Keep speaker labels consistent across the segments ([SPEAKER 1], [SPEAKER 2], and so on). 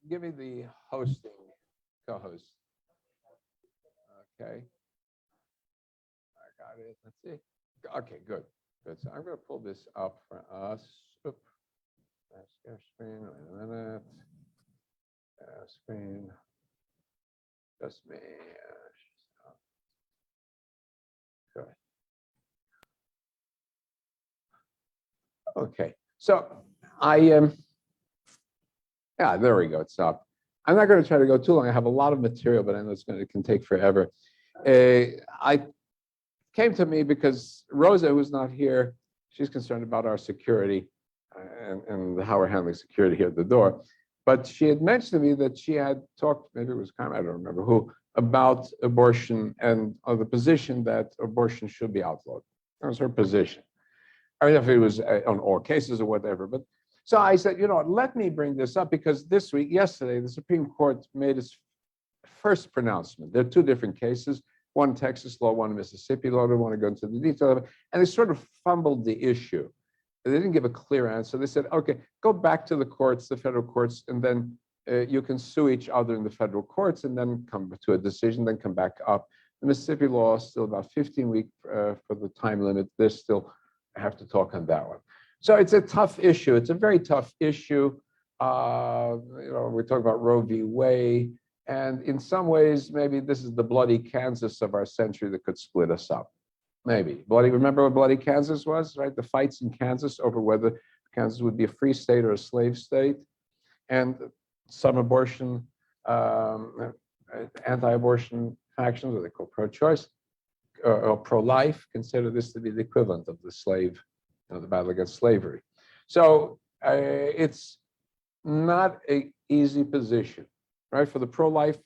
[SPEAKER 1] give me the hosting, co-host. Okay. I got it. Let's see. Okay, good. Good. So I'm going to pull this up for us. Oop. Share screen. Wait a minute. Screen. Just me. Good. Okay. So I yeah, there we go. It's up. I'm not going to try to go too long. I have a lot of material, but I know it can take forever. I came to me because Rosa, who's not here, she's concerned about our security and how we're handling security here at the door. But she had mentioned to me that she had talked, maybe it was Carmen, I don't remember who, about abortion and the position that abortion should be outlawed. That was her position. I mean, if it was on all cases or whatever. But so I said, you know what, let me bring this up because yesterday, the Supreme Court made its first pronouncement. There are two different cases, one Texas law, one Mississippi law. I don't want to go into the detail of it. And they sort of fumbled the issue. They didn't give a clear answer. They said, okay, go back to the courts, the federal courts, and then you can sue each other in the federal courts and then come to a decision, then come back up. The Mississippi law is still about 15 weeks for the time limit. They still have to talk on that one. So it's a tough issue. It's a very tough issue. We're talking about Roe v. Wade. And in some ways, maybe this is the bloody Kansas of our century that could split us up. Maybe. Remember what bloody Kansas was, right? The fights in Kansas over whether Kansas would be a free state or a slave state. And some abortion, anti-abortion factions, what they call pro-choice or pro-life, consider this to be the equivalent of the slave, the battle against slavery. So it's not an easy position, right? For the pro-life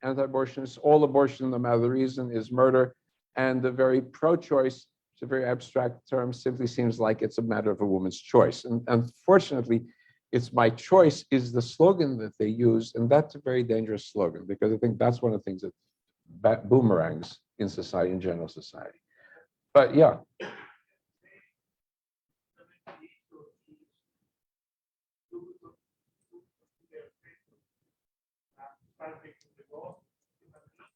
[SPEAKER 1] anti-abortionists, all abortion, no matter the reason, is murder. And the very pro-choice, it's a very abstract term, simply seems like it's a matter of a woman's choice. And unfortunately, it's my choice is the slogan that they use. And that's a very dangerous slogan because I think that's one of the things that boomerangs in society, in general society. But yeah.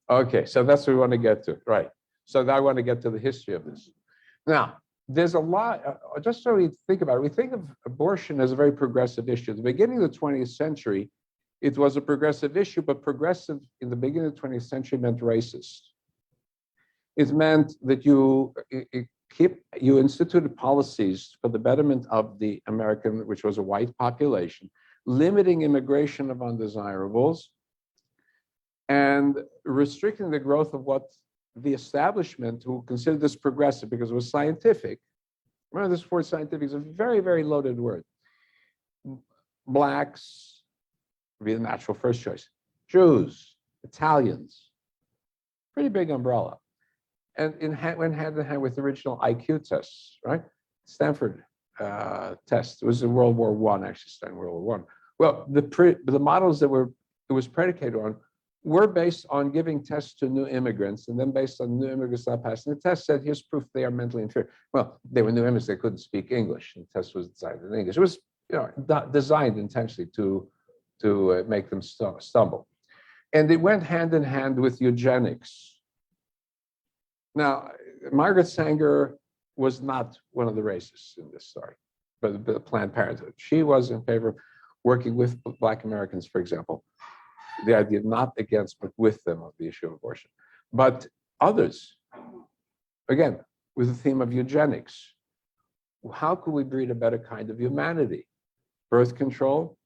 [SPEAKER 1] Okay, so that's what we want to get to, right? So I want to get to the history of this. Now, there's a lot, just so we think about it, we think of abortion as a very progressive issue. At the beginning of the 20th century, it was a progressive issue, but progressive in the beginning of the 20th century meant racist. It meant that you instituted policies for the betterment of the American, which was a white population, limiting immigration of undesirables, and restricting the growth of what the establishment, who considered this progressive because it was scientific. Remember, this word scientific is a very, very loaded word. Blacks would be the natural first choice. Jews, Italians, pretty big umbrella. And went hand in hand with the original IQ tests, right? Stanford test. It was in World War I, actually, starting World War I. Well, the models that it was predicated on were based on giving tests to new immigrants, and then based on new immigrants not passing the test, said, here's proof they are mentally inferior. Well, they were new immigrants, they couldn't speak English, and the test was designed in English. It was designed intentionally to make them stumble. And it went hand in hand with eugenics. Now, Margaret Sanger was not one of the racists in this story, but Planned Parenthood. She was in favor of working with Black Americans, for example. The idea not against, but with them of the issue of abortion. But others, again, with the theme of eugenics, how could we breed a better kind of humanity? Birth control,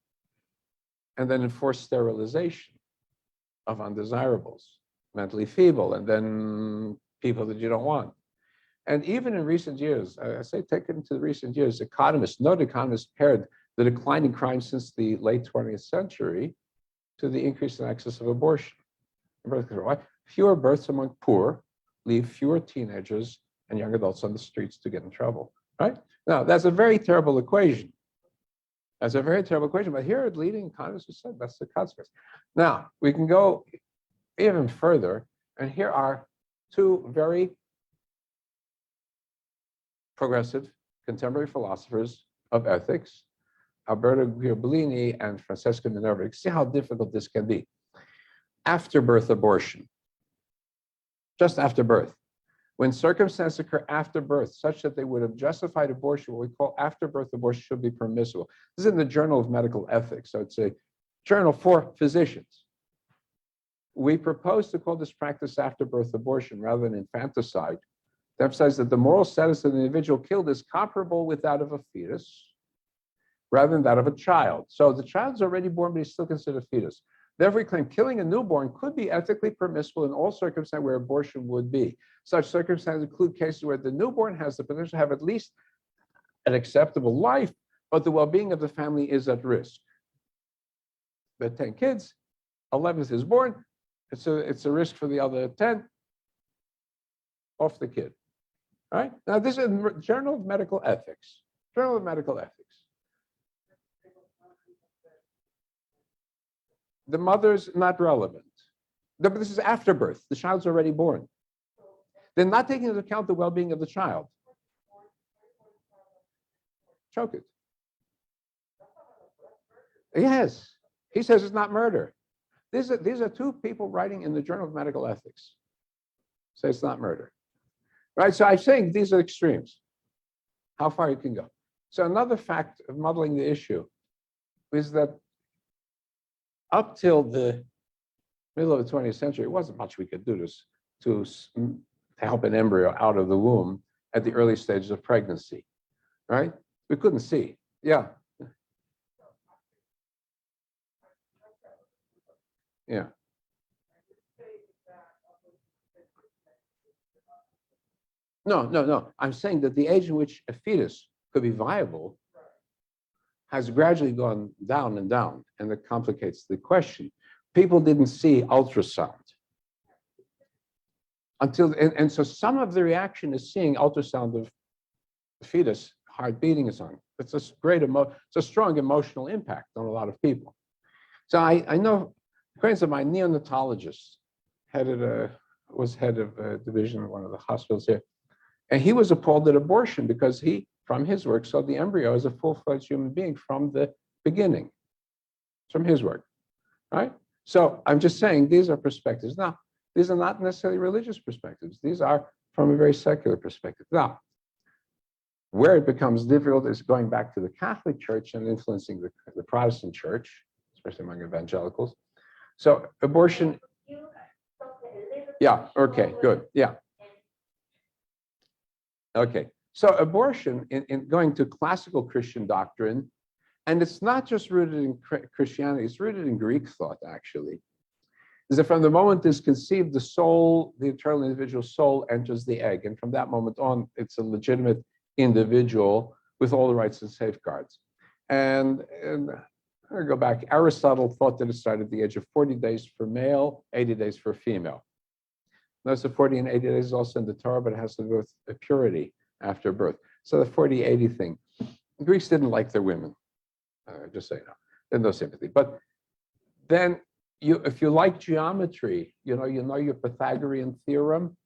[SPEAKER 1] and then enforce sterilization of undesirables, mentally feeble, and then people that you don't want. And even in recent years, I say take it into the recent years, noted economists compared the decline in crime since the late 20th century to the increase in access of abortion. Birth control. Why? Fewer births among poor leave fewer teenagers and young adults on the streets to get in trouble, right? Now, that's a very terrible equation. That's a very terrible equation, but here are leading economists who said that's the consequence. Now, we can go even further, and here are two very progressive contemporary philosophers of ethics, Alberto Guiobellini and Francesca Minerva. See how difficult this can be. After birth abortion, just after birth. When circumstances occur after birth, such that they would have justified abortion, what we call after birth abortion should be permissible. This is in the Journal of Medical Ethics, so it's a journal for physicians. We propose to call this practice after birth abortion rather than infanticide, to emphasize that the moral status of the individual killed is comparable with that of a fetus, rather than that of a child. So the child's already born, but he's still considered a fetus. Therefore, we claim killing a newborn could be ethically permissible in all circumstances where abortion would be. Such circumstances include cases where the newborn has the potential to have at least an acceptable life, but the well-being of the family is at risk. The 10 kids, 11th is born, it's a risk for the other 10, off the kid. All right? Now, this is Journal of Medical Ethics. Journal of Medical Ethics. The mother's not relevant. But this is after birth. The child's already born. They're not taking into account the well-being of the child. Choke it. Yes. He says it's not murder. These are two people writing in the Journal of Medical Ethics. Say it's not murder. Right? So I'm saying these are extremes. How far you can go. So another fact of muddling the issue is that up till the middle of the 20th century, it wasn't much we could do to help an embryo out of the womb at the early stages of pregnancy, right? We couldn't see. Yeah. Yeah. No. I'm saying that the age in which a fetus could be viable has gradually gone down and down, and that complicates the question. People didn't see ultrasound until, and so some of the reaction is seeing ultrasound of the fetus, heart beating and so on. It's a strong emotional impact on a lot of people. So I know acquaintance of mine, neonatologist, was head of a division of one of the hospitals here, and he was appalled at abortion because he, from his work, saw the embryo as a full-fledged human being from the beginning. From his work, right? So I'm just saying these are perspectives. Now, these are not necessarily religious perspectives. These are from a very secular perspective. Now, where it becomes difficult is going back to the Catholic Church and influencing the Protestant Church, especially among evangelicals. So abortion, yeah, okay, good, yeah. Okay. So abortion, in going to classical Christian doctrine, and it's not just rooted in Christianity, it's rooted in Greek thought, actually, is that from the moment it's conceived, the soul, the eternal individual soul enters the egg. And from that moment on, it's a legitimate individual with all the rights and safeguards. And I go back, Aristotle thought that it started at the age of 40 days for male, 80 days for female. Notice the 40 and 80 days is also in the Torah, but it has to do with purity after birth. So the 40-80 thing, the Greeks didn't like their women, just so you know, there's no sympathy. But then if you like geometry, you know your Pythagorean theorem.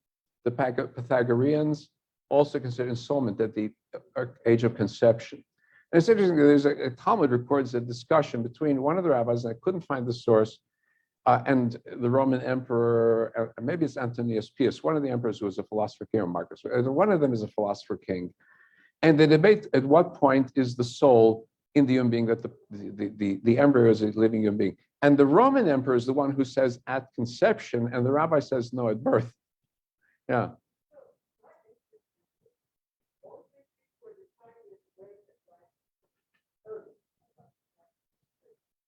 [SPEAKER 1] The Pythagoreans also consider ensoulment at the age of conception. And it's interesting, there's a Talmud records a discussion between one of the rabbis, and I couldn't find the source, and the Roman emperor, maybe it's Antonius Pius, one of the emperors who was a philosopher king, or Marcus. One of them is a philosopher king. And they debate at what point is the soul in the human being, that the embryo is a living human being. And the Roman emperor is the one who says at conception, and the rabbi says no, at birth. Yeah.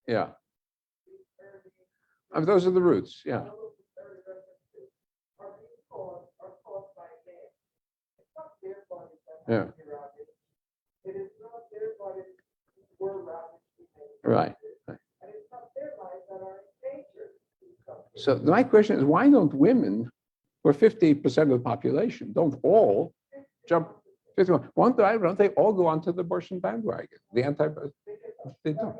[SPEAKER 1] Yeah. Those are the roots, yeah. Yeah. Right. So my question is, why don't women, who are 50% of the population, don't all jump 51? Don't they all go onto the abortion bandwagon? The they don't.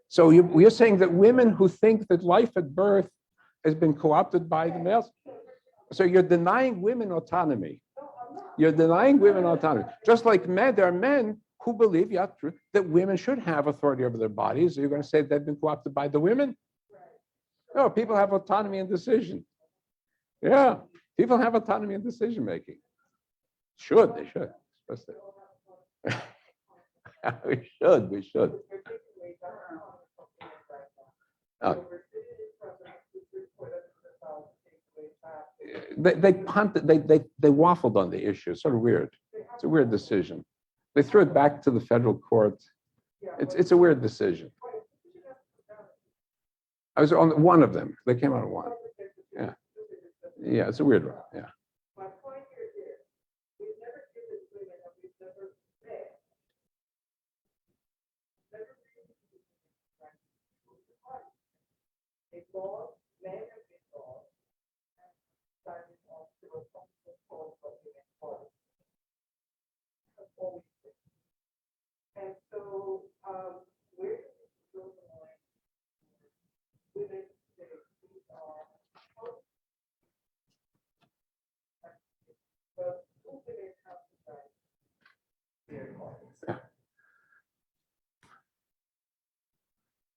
[SPEAKER 1] So you're saying that women who think that life at birth has been co-opted by the males, so you're denying women autonomy. You're denying women autonomy. Just like men, there are men who believe, yeah, true, that women should have authority over their bodies. Are you going to say they've been co-opted by the women? No, people have autonomy in decision. Yeah, people have autonomy in decision making. They should. We should. They punted, they waffled on the issue. It's sort of weird. It's a weird decision. They threw it back to the federal court. It's a weird decision. I was on one of them. They came out of one. Yeah. Yeah, it's a weird one. Yeah.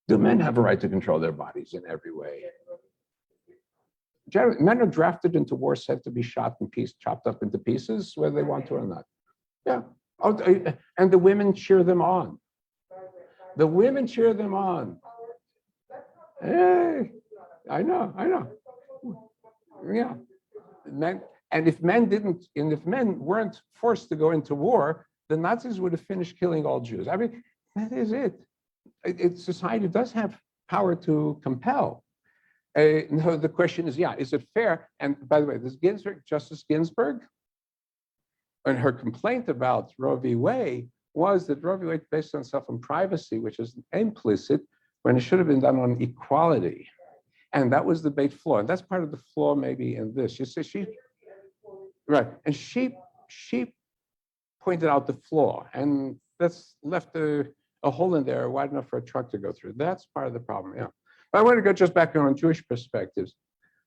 [SPEAKER 1] Do men have a right to control their bodies in every way? Generally, men are drafted into war set to be shot in pieces, chopped up into pieces, whether they want to or not. Yeah. And the women cheer them on. The women cheer them on. Hey, I know. Yeah. Men, and if men weren't forced to go into war, the Nazis would have finished killing all Jews. I mean, that is it. Society does have power to compel. No, the question is, is it fair? And by the way, this Justice Ginsburg, and her complaint about Roe v. Wade was that Roe v. Wade based on self and privacy, which is implicit when it should have been done on equality. And that was the big flaw. And that's part of the flaw maybe in this. You see, right. And she pointed out the flaw, and that's left a hole in there wide enough for a truck to go through. That's part of the problem, yeah. But I want to go just back on Jewish perspectives,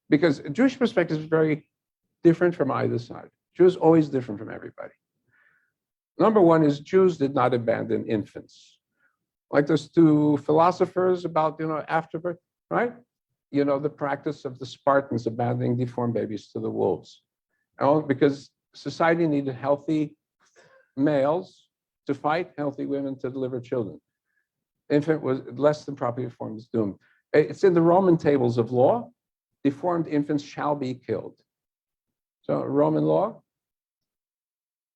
[SPEAKER 1] because Jewish perspective is very different from either side. Jews always different from everybody. Number one is Jews did not abandon infants. Like those two philosophers about, afterbirth, right? The practice of the Spartans abandoning deformed babies to the wolves. Because society needed healthy males to fight, healthy women to deliver children. Infant was less than properly formed is doomed. It's in the Roman tables of law. Deformed infants shall be killed. So Roman law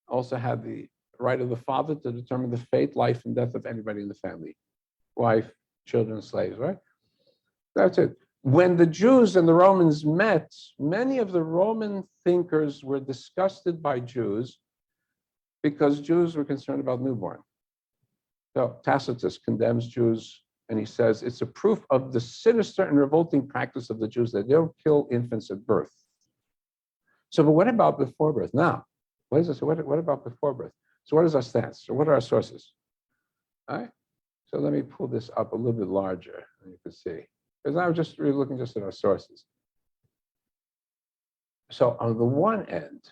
[SPEAKER 1] also had the right of the father to determine the fate, life, and death of anybody in the family. Wife, children, slaves, right? That's it. When the Jews and the Romans met, many of the Roman thinkers were disgusted by Jews because Jews were concerned about newborn. So Tacitus condemns Jews, and he says it's a proof of the sinister and revolting practice of the Jews that they don't kill infants at birth. So, but what about before birth? Now, what is this? What about before birth? So what is our stance? So what are our sources? All right. So let me pull this up a little bit larger, and you can see. Because I'm just really looking just at our sources. So on the one end,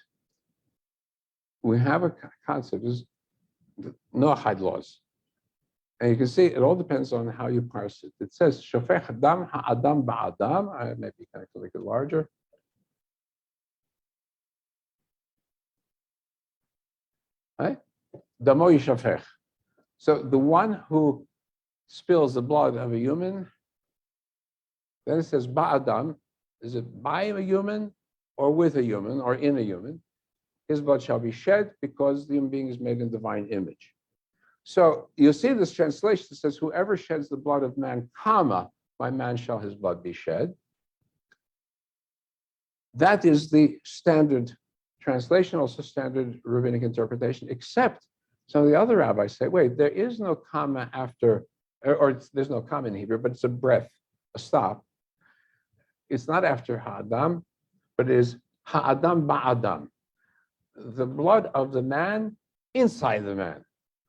[SPEAKER 1] we have a concept, is the Noahide laws. And you can see it all depends on how you parse it. It says, Shofech Adam ha'adam ba'adam. I maybe kind of make it larger. Right? Damo yishafech. So the one who spills the blood of a human, then it says ba'adam. Is it by a human or with a human or in a human? His blood shall be shed because the human being is made in divine image. So you see this translation that says, whoever sheds the blood of man, comma, by man shall his blood be shed. That is the standard translation, also standard rabbinic interpretation, except some of the other rabbis say, wait, there is no comma after, or there's no comma in Hebrew, but it's a breath, a stop. It's not after ha'adam, but it is ha'adam ba'adam. The blood of the man inside the man.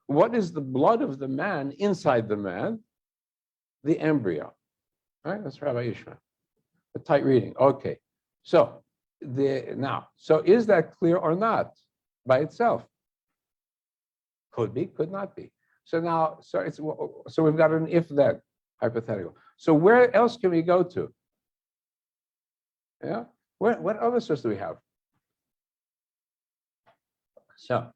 [SPEAKER 1] What is the blood of the man inside the man? The embryo. All right, that's Rabbi Yishmael. A tight reading. Okay. So so is that clear or not? by itself. Could be, could not be. So now, so we've got an if-then hypothetical. So where else can we go to? Yeah, what other source do we have? So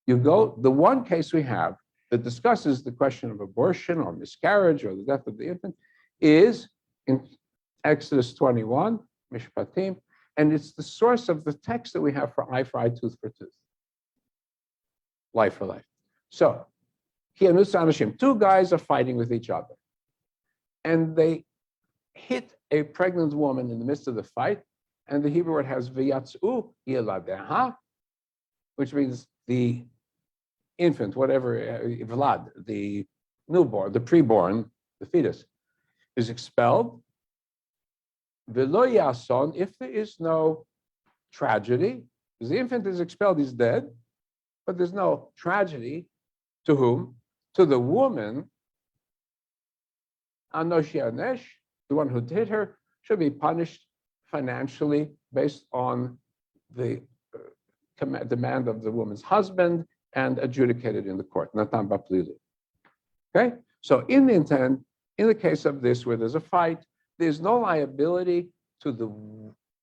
[SPEAKER 1] you go, the one case we have that discusses the question of abortion or miscarriage or the death of the infant is in Exodus 21, Mishpatim, and it's the source of the text that we have for eye, tooth for tooth. Life for life. So, two guys are fighting with each other, and they hit a pregnant woman in the midst of the fight, and the Hebrew word has v'yatzu yeladeha, which means the infant, whatever, Vlad, the newborn, the preborn, the fetus, is expelled. V'lo yason, if there is no tragedy, because the infant is expelled, he's dead, but there's no tragedy. To whom? To the woman, Anoshi Anesh, the one who hit her, should be punished financially based on the demand of the woman's husband and adjudicated in the court. Natan Baplili. Okay? So in the case of this, where there's a fight, there's no liability to the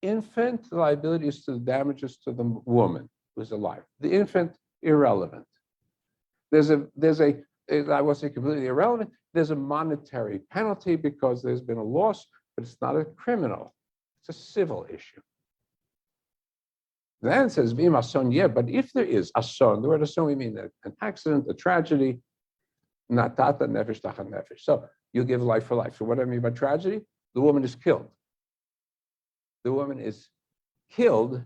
[SPEAKER 1] infant. The liability is to the damages to the woman who's alive. The infant, irrelevant. I won't say completely irrelevant. There's a monetary penalty because there's been a loss, but it's not a criminal. It's a civil issue. Then it says, Vim ason, yeah, but if there is ason, the word ason, we mean an accident, a tragedy, natata nefesh tachat nefesh. So you give life for life. So what do I mean by tragedy? The woman is killed. The woman is killed,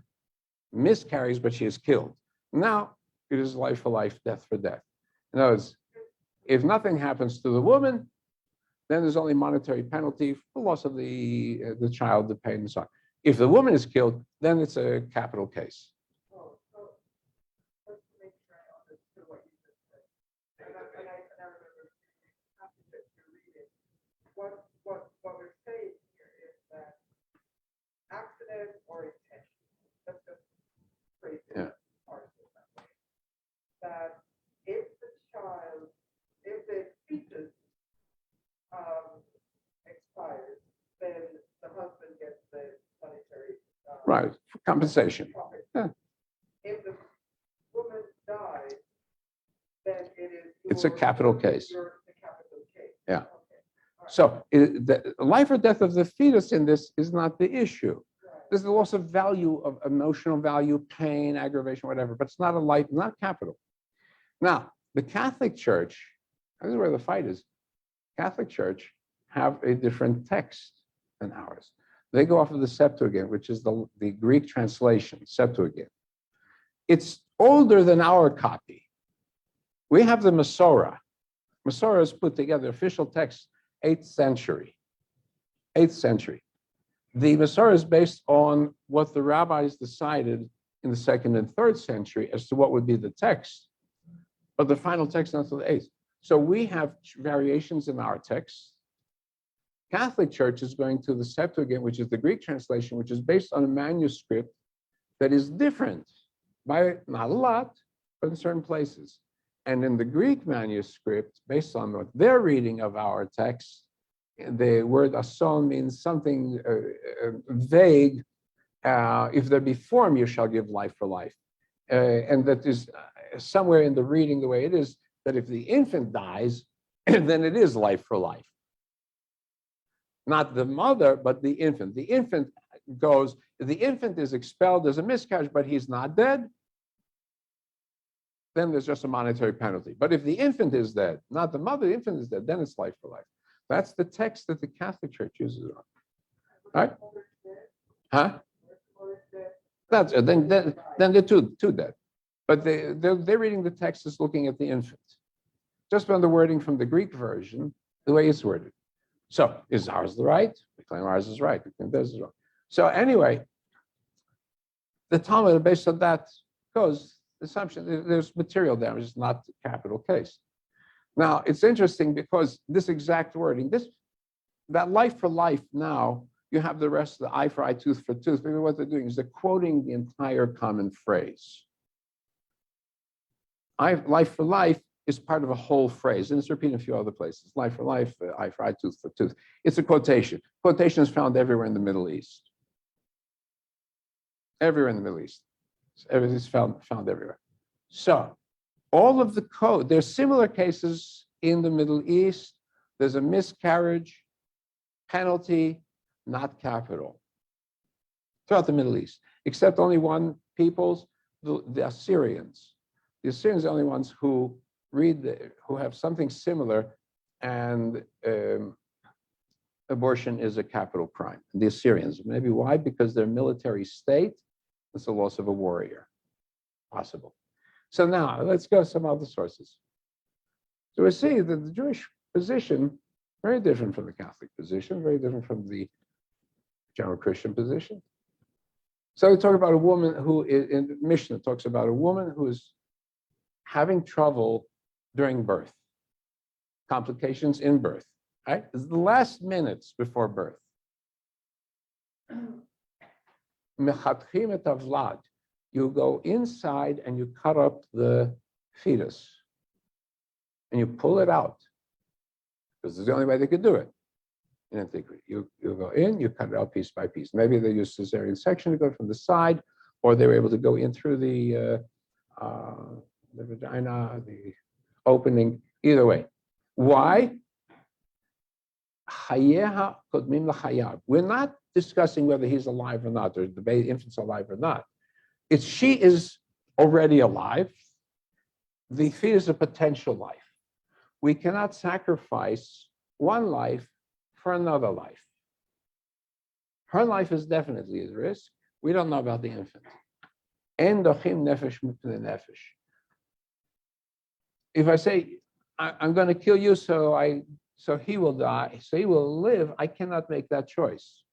[SPEAKER 1] miscarries, but she is killed. Now it is life for life, death for death. In other words, if nothing happens to the woman, then there's only monetary penalty for loss of the child, the pain, and so on. If the woman is killed, then it's a capital case.
[SPEAKER 2] So let's make sure I understood what you just said. And I remember the passage that you're reading. What we're saying here is that accident or intention, let's just phrase it partially that way. That if the fetus expires, then the husband gets the monetary
[SPEAKER 1] Right, compensation. Yeah.
[SPEAKER 2] If the woman dies, then it is.
[SPEAKER 1] It's a capital case.
[SPEAKER 2] The capital case.
[SPEAKER 1] Yeah.
[SPEAKER 2] Okay. Right.
[SPEAKER 1] So the life or death of the fetus in this is not the issue.
[SPEAKER 2] Right.
[SPEAKER 1] There's the loss of value, of emotional value, pain, aggravation, whatever, but it's not a life, not capital. Now, the Catholic Church, this is where the fight is. Catholic Church have a different text than ours. They go off of the Septuagint, which is the Greek translation, Septuagint. It's older than our copy. We have the Masorah. Masorah is put together, official text, 8th century. 8th century. The Masorah is based on what the rabbis decided in the 2nd and 3rd century as to what would be the text, but the final text not until the 8th. So we have variations in our text. Catholic Church is going to the Septuagint, which is the Greek translation, which is based on a manuscript that is different by not a lot, but in certain places. And in the Greek manuscript, based on what they're reading of our text, the word ason means something vague. If there be form, you shall give life for life. And that is somewhere in the reading the way it is, that if the infant dies, then it is life for life. Not the mother, but the infant. The infant goes, the infant is expelled as a miscarriage, but he's not dead, then there's just a monetary penalty. But if the infant is dead, not the mother, the infant is dead, then it's life for life. That's the text that the Catholic Church uses on. Right? Huh? That's then they're two dead. But they're reading the text as looking at the infant. Just from the wording from the Greek version, the way it's worded. So is ours the right? We claim ours is right. We claim theirs is wrong. So anyway, the Talmud, based on that, goes, the assumption, there's material damage, it's not the capital case. Now, it's interesting because this exact wording, that life for life now, you have the rest of the eye for eye, tooth for tooth. Maybe what they're doing is they're quoting the entire common phrase. Life for life is part of a whole phrase, and it's repeated in a few other places. Life for life, eye for eye, tooth for tooth. It's a quotation. Quotation is found everywhere in the Middle East. Everywhere in the Middle East. Everything's found everywhere. So all of the code, there's similar cases in the Middle East. There's a miscarriage, penalty, not capital. Throughout the Middle East, except only one peoples, the Assyrians. The Assyrians are the only ones who who have something similar, and abortion is a capital crime. The Assyrians, maybe why? Because their military state, it's the loss of a warrior. Possible. So now let's go to some other sources. So we see that the Jewish position, very different from the Catholic position, very different from the general Christian position. So we talk about a woman who, in the Mishnah, talks about a woman who is having trouble during birth, complications in birth, right? It's the last minutes before birth. Mechatchim et havlad. You go inside and you cut up the fetus and you pull it out, because it's the only way they could do it in antiquity. You go in, you cut it out piece by piece. Maybe they used cesarean section to go from the side, or they were able to go in through the vagina, the opening. Either way, why? Chayeha kodmim l'chayav. We're not discussing whether he's alive or not, or the baby infant's alive or not. It's she is already alive. The fetus is a potential life. We cannot sacrifice one life for another life. Her life is definitely at risk. We don't know about the infant. En dochim nefesh mipnei nefesh. If I say, I'm going to kill you so he will die, so he will live, I cannot make that choice.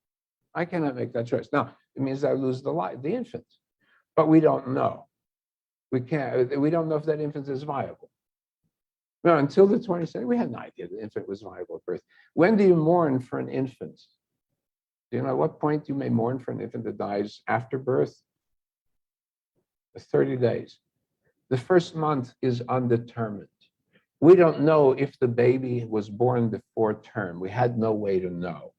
[SPEAKER 1] I cannot make that choice. Now, it means I lose the infant, but we don't know. We don't know if that infant is viable. No, until the 20th century, we had no idea the infant was viable at birth. When do you mourn for an infant? Do you know at what point you may mourn for an infant that dies after birth? 30 days. The first month is undetermined. We don't know if the baby was born before term. We had no way to know.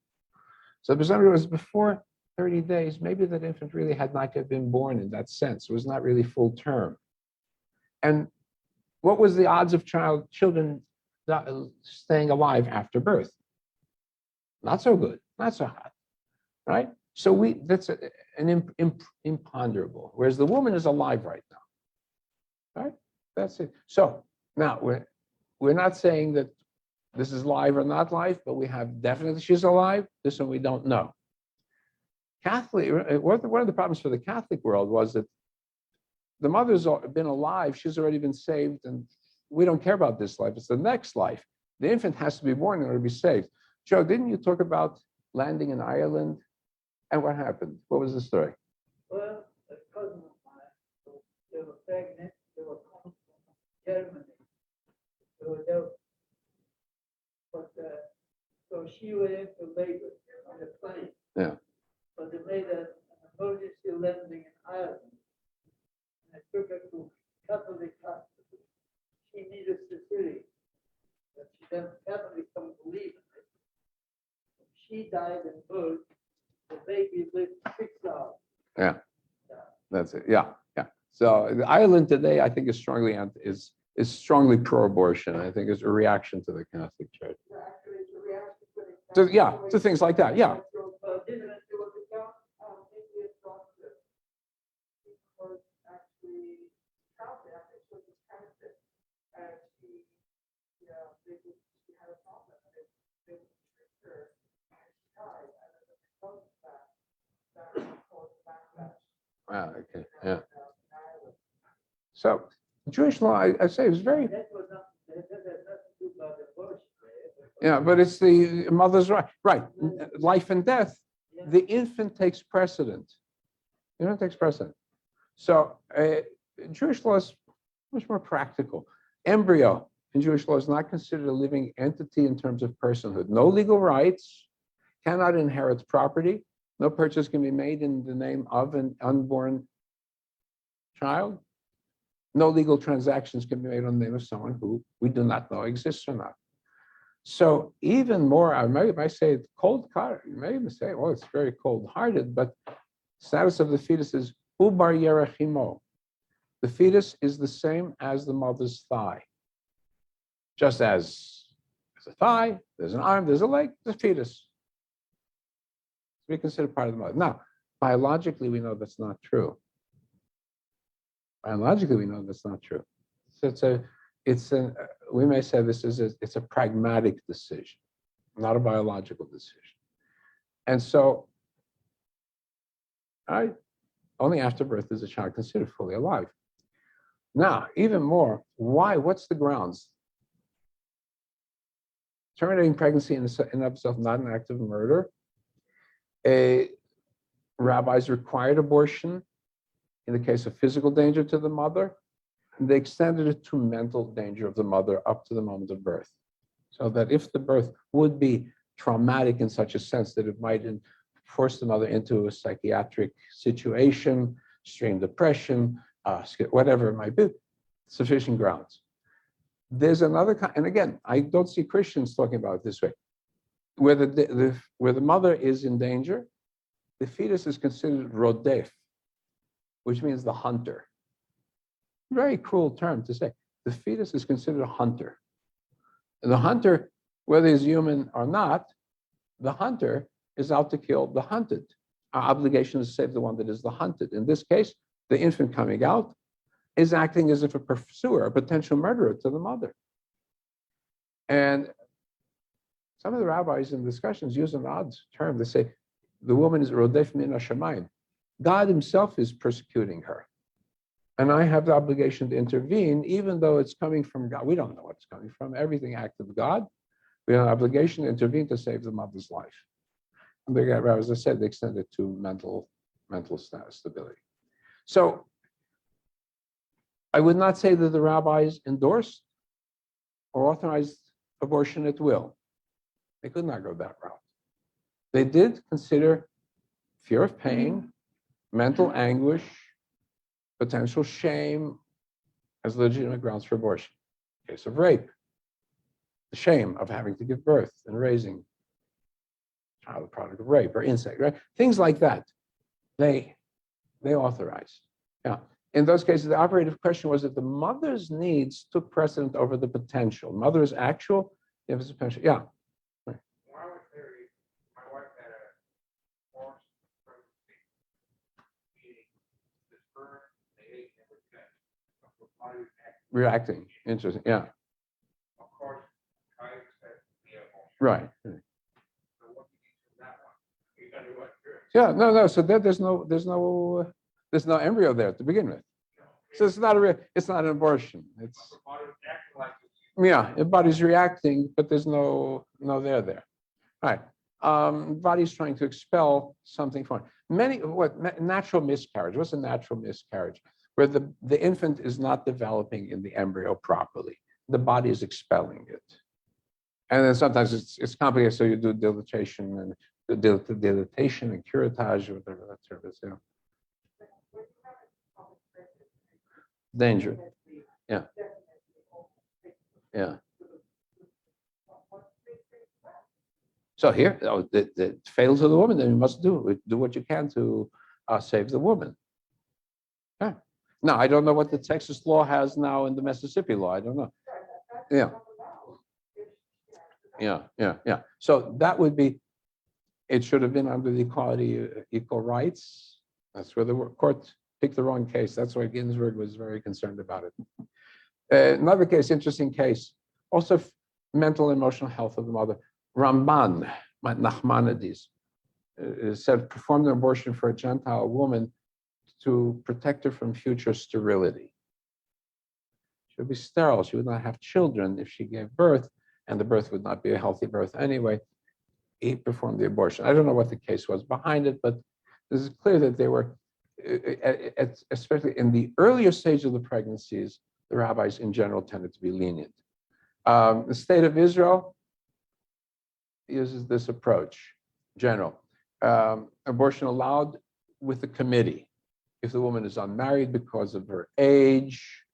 [SPEAKER 1] So if it was before 30 days, maybe that infant really had not yet been born in that sense. It was not really full term. And what was the odds of children staying alive after birth? Not so good, not so hot, right? So that's an imponderable. Whereas the woman is alive right now, right? That's it. So now we're not saying that this is live or not live, but we have definitely she's alive. This one we don't know. Catholic. One of the problems for the Catholic world was that the mother's been alive, she's already been saved, and we don't care about this life. It's the next life. The infant has to be born in order to be saved. Joe, didn't you talk about landing in Ireland? And what happened? What was the story?
[SPEAKER 2] Well, a cousin of mine, they were pregnant, they were coming from Germany. They were there. But so she went into labor on the plane.
[SPEAKER 1] Yeah.
[SPEAKER 2] But they made an emergency landing in Ireland. I took her to Catholic hospital. She needed cesarean, but she then Catholic don't believe in it. She died in birth. The baby lived 6 hours.
[SPEAKER 1] Yeah, that's it. Yeah, yeah. So Ireland today, I think, is strongly pro-abortion. I think it's a reaction to the Catholic Church.
[SPEAKER 2] Actually, it's a reaction to the Catholic
[SPEAKER 1] To things like that. Yeah. Wow. Okay. Yeah. So Jewish law, I say, is very. Yeah, but it's the mother's right. Right. Life and death. The infant takes precedent. The infant takes precedent. So Jewish law is much more practical. Embryo in Jewish law is not considered a living entity in terms of personhood. No legal rights, cannot inherit property. No purchase can be made in the name of an unborn child. No legal transactions can be made on the name of someone who we do not know exists or not. So even more, I might say it's cold-hearted. You may even say, well, it's very cold-hearted, but status of the fetus is ubar yerachimo. The fetus is the same as the mother's thigh. Just as there's a thigh, there's an arm, there's a leg, there's a fetus. We consider part of the mother. Now, biologically, we know that's not true. Biologically, we know that's not true. So we may say it's a pragmatic decision, not a biological decision. And so, only after birth is a child considered fully alive. Now, even more, why? What's the grounds? Terminating pregnancy in and of itself not an act of murder. Rabbis required abortion in the case of physical danger to the mother. And they extended it to mental danger of the mother up to the moment of birth. So that if the birth would be traumatic in such a sense that it might force the mother into a psychiatric situation, extreme depression, whatever it might be, sufficient grounds. There's another kind, and again, I don't see Christians talking about it this way. Where the mother is in danger, the fetus is considered rodef, which means the hunter. Very cruel term to say. The fetus is considered a hunter. And the hunter, whether he's human or not, the hunter is out to kill the hunted. Our obligation is to save the one that is the hunted. In this case, the infant coming out is acting as if a pursuer, a potential murderer to the mother. And some of the rabbis in discussions use an odd term. They say, the woman is rodef min hashamayim. God himself is persecuting her. And I have the obligation to intervene, even though it's coming from God. We don't know what it's coming from. Everything act of God. We have an obligation to intervene to save the mother's life. And they got, as I said, they extend it to mental stability. So I would not say that the rabbis endorsed or authorized abortion at will. They could not go that route. They did consider fear of pain, mental anguish, potential shame as legitimate grounds for abortion. In case of rape, the shame of having to give birth and raising a child, a product of rape or incest, right? Things like that, they authorized. Yeah. In those cases, the operative question was that the mother's needs took precedent over the potential. Mother is actual, there was potential. Yeah.
[SPEAKER 2] When I was married, my wife had a forced pregnancy, meaning the sperm, the egg never touched. The body was
[SPEAKER 1] Reacting. Interesting. Yeah.
[SPEAKER 2] Of course, I expect the abortion.
[SPEAKER 1] Right.
[SPEAKER 2] So what do you do from that one? You gotta do what?
[SPEAKER 1] Yeah. No. So there's no embryo there to begin with. So it's not an abortion. It's
[SPEAKER 2] The body's acting like it's
[SPEAKER 1] the body's reacting, but there's no there there. All right. Body's trying to expel something from it. Natural miscarriage. What's a natural miscarriage? Where the infant is not developing in the embryo properly. The body is expelling it. And then sometimes it's complicated, so you do dilatation and dilatation and curettage, or whatever that term is. Danger. Yeah. Yeah. So here, it fails to the woman, then you must do what you can to save the woman. Yeah. Now, I don't know what the Texas law has now in the Mississippi law. I don't know. Yeah. So that would be, it should have been under the equality, equal rights. That's where the court picked the wrong case. That's why Ginsburg was very concerned about it. Another case, interesting case, also mental and emotional health of the mother. Ramban, Nachmanides, said performed an abortion for a Gentile woman to protect her from future sterility. She would be sterile. She would not have children if she gave birth, and the birth would not be a healthy birth anyway. He performed the abortion. I don't know what the case was behind it, but this is clear that they were, especially in the earlier stage of the pregnancies, the rabbis in general tended to be lenient. The state of Israel uses this approach, general. Abortion allowed with the committee. If the woman is unmarried because of her age,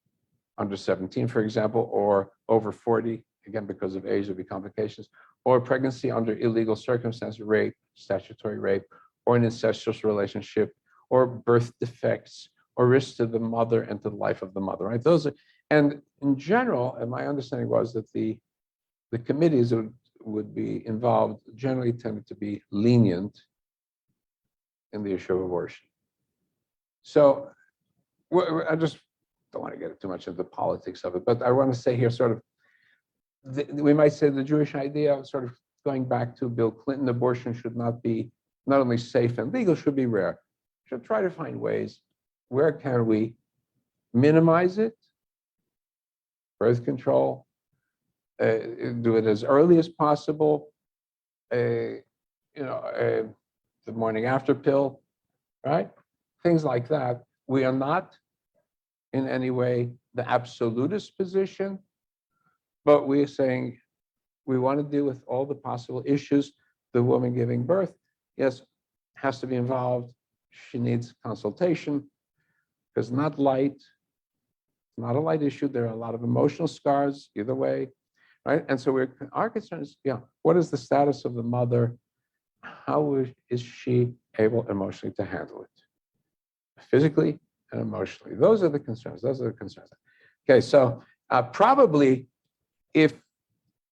[SPEAKER 1] under 17, for example, or over 40, again, because of age, there'll be complications, or pregnancy under illegal circumstances, rape, statutory rape, or an incestuous relationship, or birth defects, or risks to the mother and to the life of the mother, right? Those are, and in general, and my understanding was that the committees would be involved, generally tended to be lenient in the issue of abortion. So I just don't want to get too much into the politics of it, but I want to say here sort of, we might say the Jewish idea, sort of going back to Bill Clinton, abortion should not be not only safe and legal, should be rare. Should try to find ways, where can we minimize it, birth control, do it as early as possible, the morning after pill, right? Things like that. We are not in any way the absolutist position, but we're saying we want to deal with all the possible issues. The woman giving birth, yes, has to be involved. She needs consultation because not light, not a light issue. There are a lot of emotional scars either way, right? And so our concern is, what is the status of the mother? How is she able emotionally to handle it? Physically and emotionally. Those are the concerns. Okay, so probably if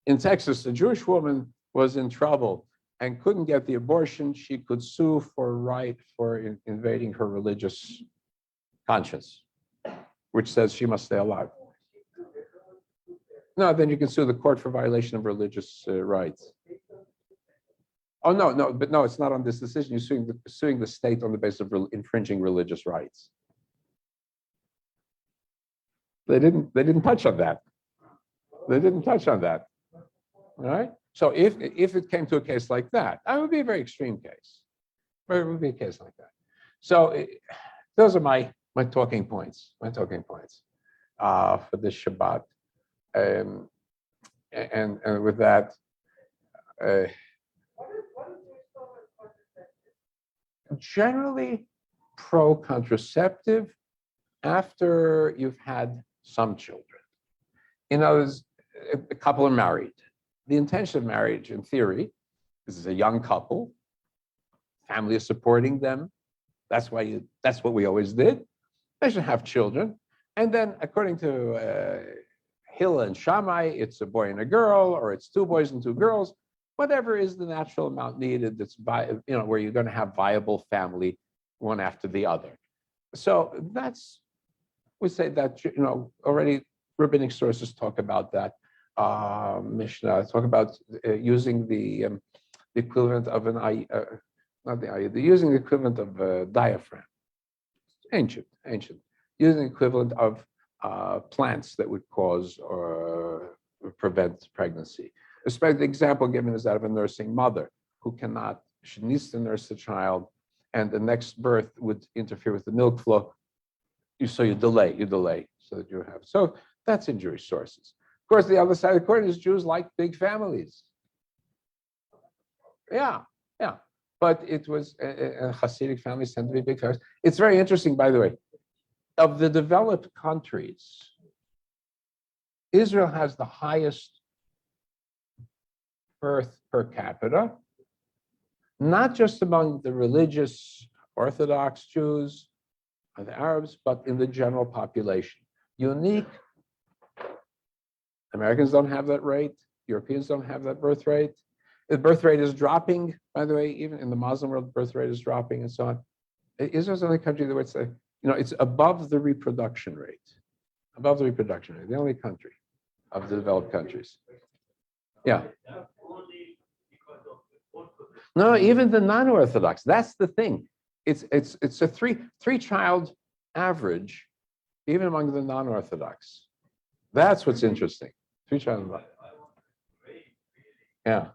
[SPEAKER 1] in Texas, a Jewish woman was in trouble and couldn't get the abortion, she could sue for invading her religious conscience, which says she must stay alive. No, then you can sue the court for violation of religious rights. Oh, no, it's not on this decision. You're suing the state on the basis of infringing religious rights. They didn't touch on that. All right. So if it came to a case like that would be a very extreme case. But it would be a case like that. So those are my talking points. For this Shabbat. And with that, generally pro-contraceptive after you've had some children. In other words, a couple are married. The intention of marriage, in theory, is a young couple, family is supporting them. That's what we always did. They should have children. And then, according to Hillel and Shammai, it's a boy and a girl, or it's two boys and two girls. Whatever is the natural amount needed, that's where you're going to have viable family, one after the other. So we say that already rabbinic sources talk about that. Mishnah talk about using the equivalent of using the equivalent of a diaphragm. Ancient. Using the equivalent of plants that would cause or prevent pregnancy. The example given is that of a nursing mother who she needs to nurse the child, and the next birth would interfere with the milk flow. So you delay so that you have. So that's in Jewish sources. Of course, the other side of the coin is Jews like big families. Yeah. But it was Hasidic families tend to be big families. It's very interesting, by the way. Of the developed countries, Israel has the highest birth per capita, not just among the religious Orthodox Jews or the Arabs, but in the general population. Unique. Americans don't have that rate. Europeans don't have that birth rate. The birth rate is dropping, by the way, even in the Muslim world, the birth rate is dropping and so on. Israel's the only country that would say, it's above the reproduction rate. The only country of the developed countries. Yeah. No, even the non-Orthodox. That's the thing. It's a three-child average, even among the non-Orthodox. That's what's interesting. 3 child. Yeah.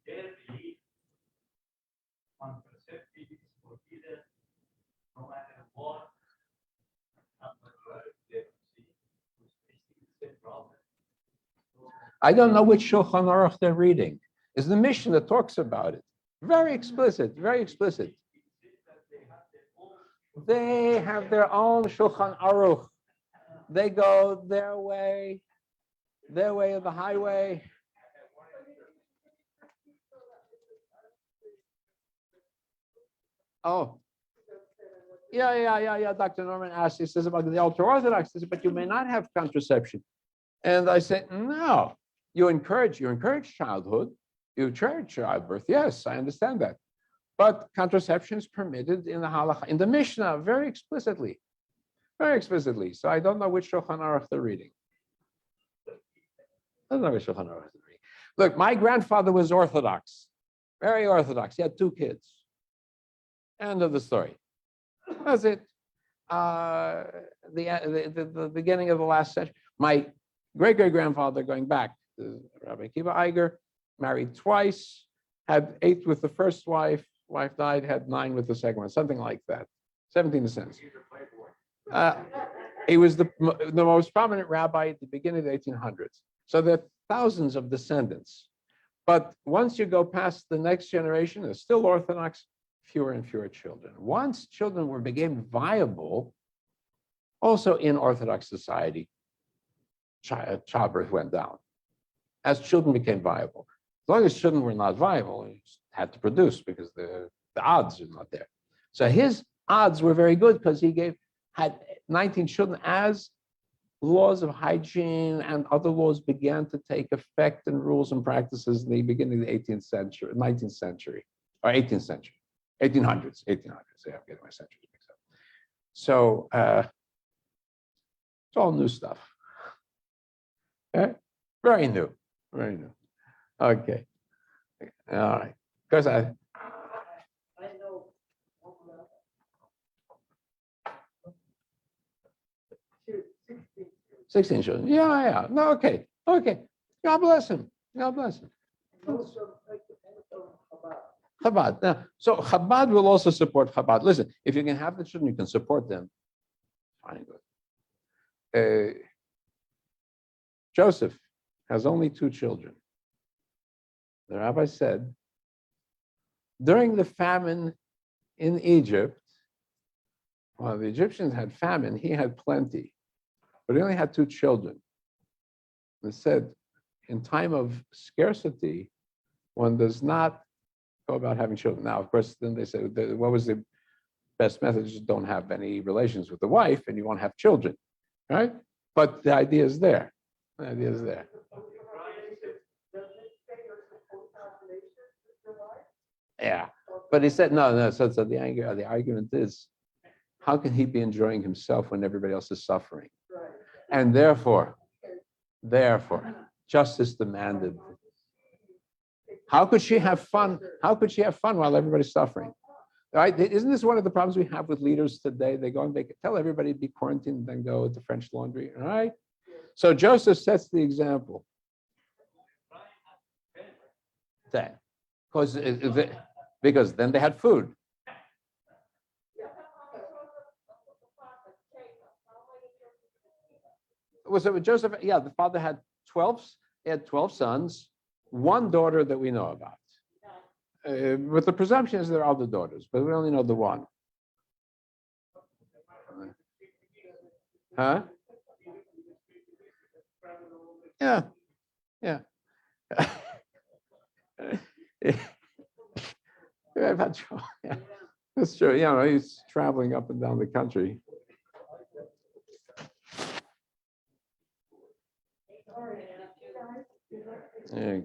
[SPEAKER 3] Their belief contraceptive is forbidden no matter what,
[SPEAKER 1] I don't know which Shulchan Aruch they're reading. It's the Mishnah that talks about it. Very explicit, very explicit. They have their own Shulchan Aruch. They go their way of the highway. Oh, yeah. Dr. Norman asked, he says about the ultra-Orthodox, he says, but you may not have contraception. And I said, no, you encourage childhood, you encourage childbirth. Yes, I understand that. But contraception is permitted in the halakha, in the Mishnah, very explicitly. Very explicitly. So I don't know which Shulchan Aruch they're reading. I don't know which Shulchan Aruch they're reading. Look, my grandfather was Orthodox, very Orthodox. He had 2 kids. End of the story. That's it. The beginning of the last century. My great-great-grandfather, going back to Rabbi Akiva Eiger, married twice, had 8 with the first wife. Wife died, had 9 with the second one, something like that. 17 cents. He was the most prominent rabbi at the beginning of the 1800s. So there are thousands of descendants. But once you go past the next generation, there's still Orthodox, fewer and fewer children. Once children became viable, also in Orthodox society, childbirth went down. As children became viable. As long as children were not viable, he had to produce because the odds are not there. So his odds were very good because he had 19 children as laws of hygiene and other laws began to take effect and rules and practices in the beginning of the 18th century, 19th century, or 18th century, 1800s. Yeah, I'm getting my centuries mixed up. So it's all new stuff. Okay? Very new. Okay. All right. Because I
[SPEAKER 2] know
[SPEAKER 1] 16 children. Yeah. No, okay. God bless him. Chabad. Now, so Chabad will also support Chabad. Listen, if you can have the children, you can support them. Fine, good. Joseph has only 2 children. The rabbi said, during the famine in Egypt, while the Egyptians had famine, he had plenty, but he only had 2 children. They said, in time of scarcity, one does not go about having children. Now, of course, then they said, what was the best method? Just don't have any relations with the wife and you won't have children, right? But the idea is there. Yeah, but he said, no. So the argument is, how can he be enjoying himself when everybody else is suffering? And therefore, justice demanded. How could she have fun? How could she have fun while everybody's suffering? Right? Isn't this one of the problems we have with leaders today? They go and they tell everybody to be quarantined and then go to French Laundry, all right? So Joseph sets the example. Because then they had food. So Joseph, the father had 12 sons, 1 daughter that we know about. With the presumption is there are other daughters, but we only know the one. Huh? Yeah. That's true. He's traveling up and down the country. Okay.